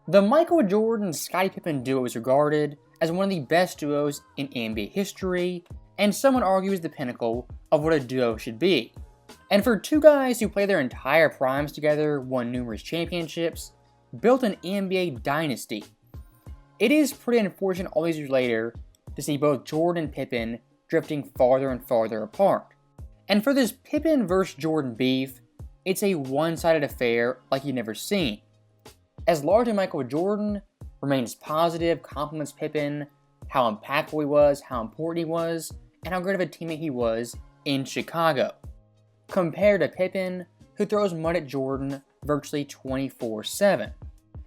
The Michael Jordan-Scottie Pippen duo is regarded as one of the best duos in NBA history, and some would argue is the pinnacle of what a duo should be. And for two guys who played their entire primes together, won numerous championships, built an NBA dynasty, it is pretty unfortunate all these years later to see both Jordan and Pippen drifting farther and farther apart. And for this Pippen vs. Jordan beef, it's a one-sided affair like you've never seen. As largely Michael Jordan remains positive, compliments Pippen, how impactful he was, how important he was, and how great of a teammate he was in Chicago. Compared to Pippen, who throws mud at Jordan virtually 24/7.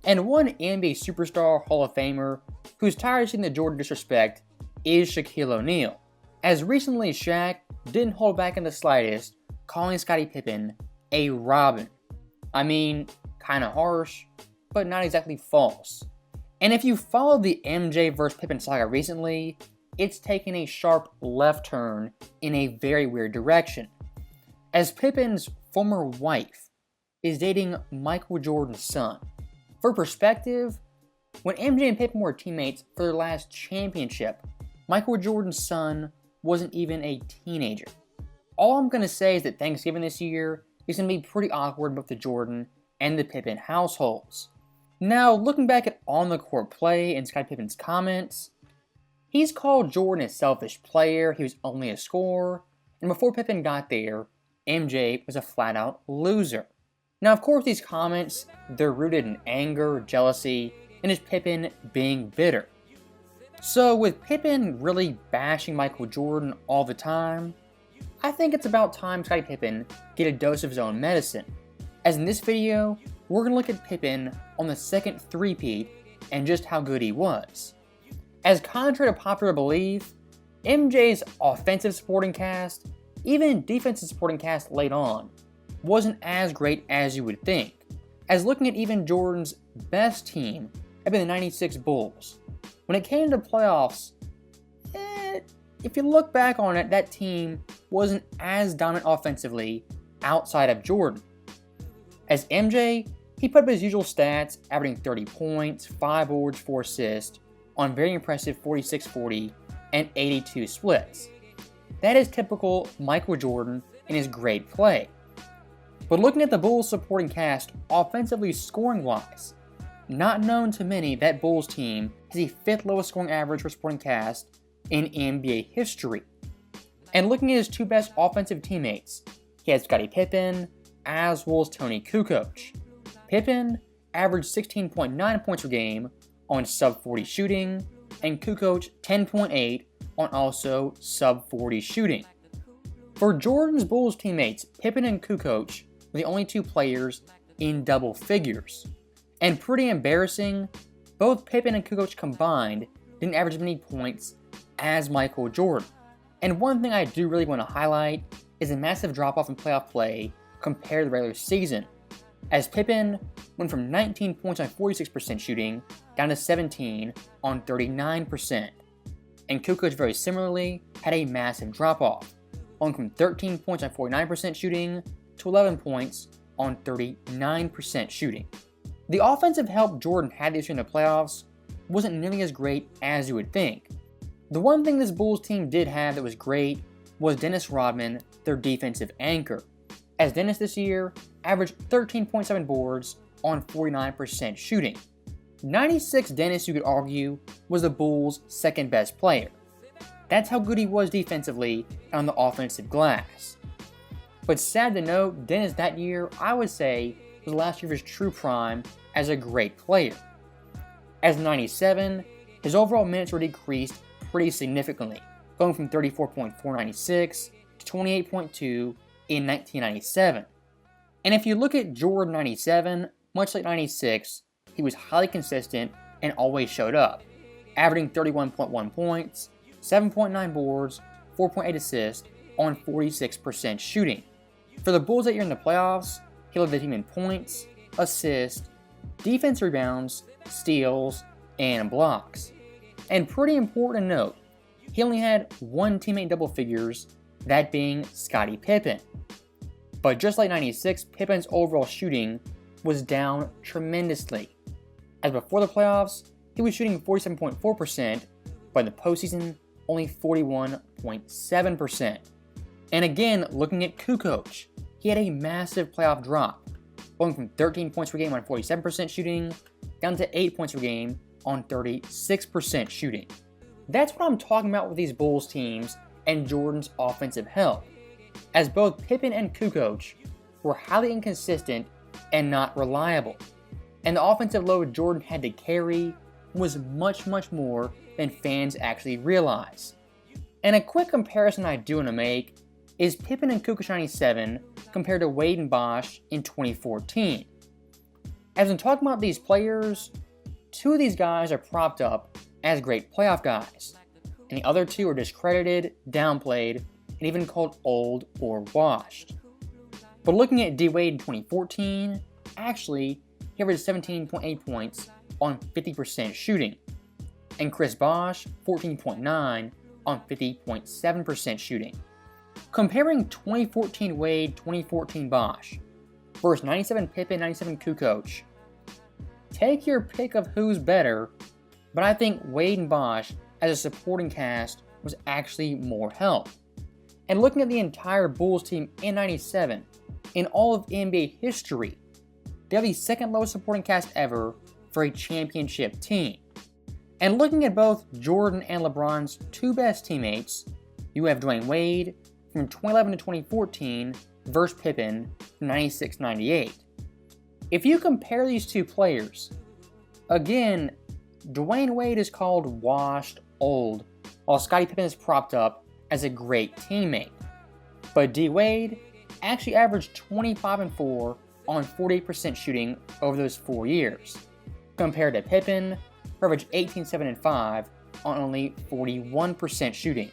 And one NBA superstar Hall of Famer who's tired of seeing the Jordan disrespect is Shaquille O'Neal. As recently as Shaq didn't hold back in the slightest, calling Scottie Pippen a Robin. I mean, kinda harsh, but not exactly false. And if you followed the MJ vs. Pippen saga recently, it's taken a sharp left turn in a very weird direction, as Pippen's former wife is dating Michael Jordan's son. For perspective, when MJ and Pippen were teammates for their last championship, Michael Jordan's son wasn't even a teenager. All I'm going to say is that Thanksgiving this year is going to be pretty awkward both the Jordan and the Pippen households. Now, looking back at on-the-court play and Scottie Pippen's comments, he's called Jordan a selfish player, he was only a scorer, and before Pippen got there, MJ was a flat-out loser. Now, of course, these comments, they're rooted in anger, jealousy, and just Pippen being bitter. So, with Pippen really bashing Michael Jordan all the time, I think it's about time Scottie Pippen get a dose of his own medicine. As in this video, we're going to look at Pippen on the second three-peat and just how good he was. As contrary to popular belief, MJ's offensive supporting cast, even defensive supporting cast late on, wasn't as great as you would think. As looking at even Jordan's best team had been the '96 Bulls. When it came to playoffs, if you look back on it, that team wasn't as dominant offensively outside of Jordan. As MJ, he put up his usual stats, averaging 30 points, 5 boards, 4 assists, on very impressive 46-40 and 82 splits. That is typical Michael Jordan in his great play. But looking at the Bulls supporting cast offensively scoring-wise, not known to many, that Bulls team has the 5th lowest scoring average for supporting cast in NBA history. And looking at his two best offensive teammates, he had Scottie Pippen, as well as Tony Kukoc. Pippen averaged 16.9 points per game on sub-40 shooting, and Kukoc 10.8 on also sub-40 shooting. For Jordan's Bulls teammates, Pippen and Kukoc were the only two players in double figures. And pretty embarrassing, both Pippen and Kukoc combined didn't average as many points as Michael Jordan. And one thing I do really want to highlight is a massive drop-off in playoff play compared to the regular season, as Pippen went from 19 points on 46% shooting down to 17 on 39%. And Kukoc very similarly had a massive drop-off, going from 13 points on 49% shooting to 11 points on 39% shooting. The offensive help Jordan had this year in the playoffs wasn't nearly as great as you would think. The one thing this Bulls team did have that was great was Dennis Rodman, their defensive anchor, as Dennis this year averaged 13.7 boards on 49% shooting. 96 Dennis, you could argue, was the Bulls' second best player. That's how good he was defensively on the offensive glass. But sad to note, Dennis that year, I would say, was the last year of his true prime as a great player. As 97, his overall minutes were decreased pretty significantly, going from 34.496 to 28.2 in 1997. And if you look at Jordan 97, much like 96, he was highly consistent and always showed up, averaging 31.1 points, 7.9 boards, 4.8 assists on 46% shooting. For the Bulls that year in the playoffs, he led the team in points, assists, defense rebounds, steals, and blocks. And pretty important to note, he only had one teammate in double figures, that being Scottie Pippen. But just like 96, Pippen's overall shooting was down tremendously, as before the playoffs, he was shooting 47.4%, but in the postseason, only 41.7%. And again, looking at Kukoc, he had a massive playoff drop, going from 13 points per game on 47% shooting, down to 8 points per game on 36% shooting. That's what I'm talking about with these Bulls teams and Jordan's offensive help, as both Pippen and Kukoc were highly inconsistent and not reliable, and the offensive load Jordan had to carry was much more than fans actually realize. And a quick comparison I do want to make is Pippen and Kukoc 97 compared to Wade and Bosh in 2014. As I'm talking about these players, two of these guys are propped up as great playoff guys, and the other two are discredited, downplayed, and even called old or washed. But looking at D. Wade in 2014, actually, he averaged 17.8 points on 50% shooting, and Chris Bosh 14.9 on 50.7% shooting. Comparing 2014 Wade, 2014 Bosh versus 97 Pippen, 97 Kukoc, take your pick of who's better, but I think Wade and Bosh as a supporting cast was actually more help. And looking at the entire Bulls team in 97, in all of NBA history, they have the second lowest supporting cast ever for a championship team. And looking at both Jordan and LeBron's two best teammates, you have Dwayne Wade from 2011 to 2014 versus Pippen from 96-98. If you compare these two players, again, Dwayne Wade is called washed old, while Scottie Pippen is propped up as a great teammate. But D. Wade actually averaged 25 and 4 on 48% shooting over those 4 years, compared to Pippen, who averaged 18, 7, and 5 on only 41% shooting.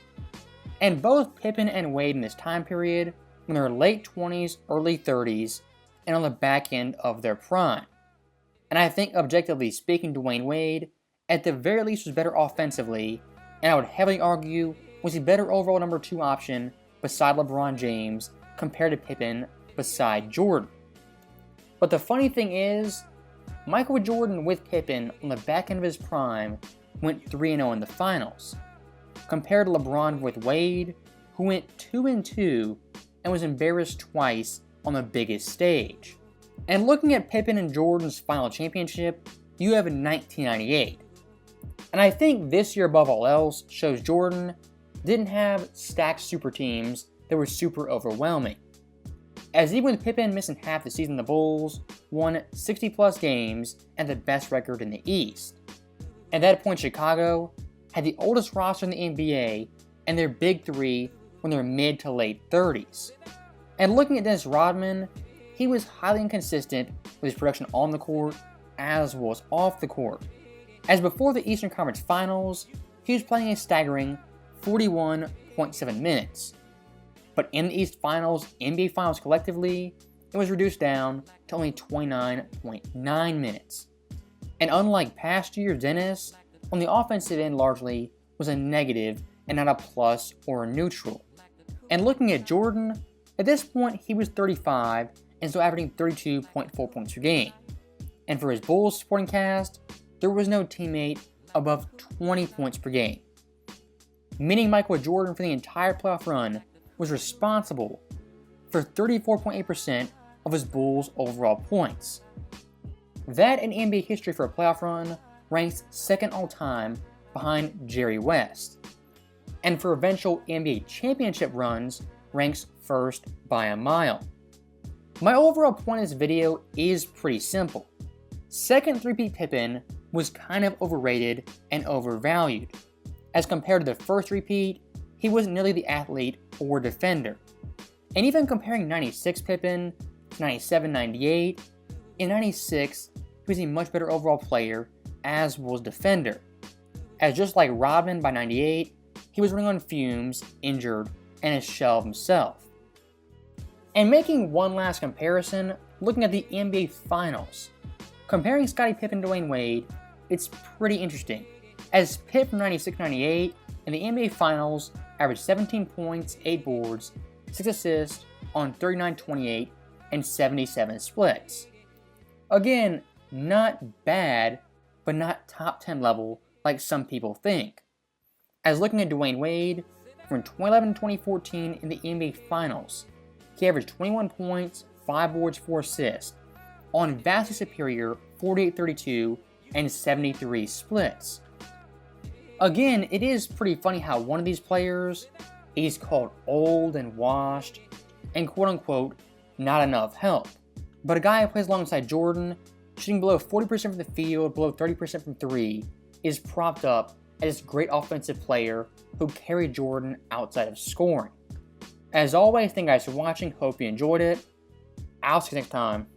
And both Pippen and Wade in this time period were in their late 20s, early 30s, and on the back end of their prime. And I think, objectively speaking, Dwayne Wade, at the very least, was better offensively, and I would heavily argue was the better overall number 2 option beside LeBron James compared to Pippen beside Jordan. But the funny thing is, Michael Jordan with Pippen on the back end of his prime went 3-0 in the finals, compared to LeBron with Wade, who went 2-2 and was embarrassed twice on the biggest stage. And looking at Pippen and Jordan's final championship, you have 1998. And I think this year above all else shows Jordan didn't have stacked super teams that were super overwhelming. As even with Pippen missing half the season, the Bulls won 60 plus games and the best record in the East. At that point, Chicago had the oldest roster in the NBA, and their big three were in their mid to late 30s. And looking at Dennis Rodman, he was highly inconsistent with his production on the court as well as off the court. As before the Eastern Conference Finals, he was playing a staggering 41.7 minutes. But in the East Finals, NBA Finals collectively, it was reduced down to only 29.9 minutes. And unlike past years, Dennis, on the offensive end largely, was a negative and not a plus or a neutral. And looking at Jordan, at this point he was 35 and still averaging 32.4 points per game. And for his Bulls supporting cast, there was no teammate above 20 points per game. Meaning Michael Jordan for the entire playoff run was responsible for 34.8% of his Bulls' overall points. That in NBA history for a playoff run ranks second all time behind Jerry West. And for eventual NBA championship runs, ranks first by a mile. My overall point of this video is pretty simple. Second three-peat Pippen was kind of overrated and overvalued. As compared to the first three-peat, he wasn't nearly the athlete or defender. And even comparing 96 Pippen to 97-98, in 96, he was a much better overall player, as was defender. As just like Rodman by 98, he was running on fumes, injured, and a shell of himself. And making one last comparison, looking at the NBA Finals. Comparing Scottie Pippen to Dwayne Wade, it's pretty interesting, as Pitt from 96-98 in the NBA Finals averaged 17 points, 8 boards, 6 assists on 39-28 and 77 splits. Again, not bad, but not top 10 level like some people think. As looking at Dwayne Wade, from 2011 to 2014 in the NBA Finals, he averaged 21 points, 5 boards, 4 assists, on vastly superior 48-32 and 73 splits. Again, it is pretty funny how one of these players is called old and washed and quote-unquote not enough help. But a guy who plays alongside Jordan, shooting below 40% from the field, below 30% from 3, is propped up as this great offensive player who carried Jordan outside of scoring. As always, thank you guys for watching, hope you enjoyed it. I'll see you next time.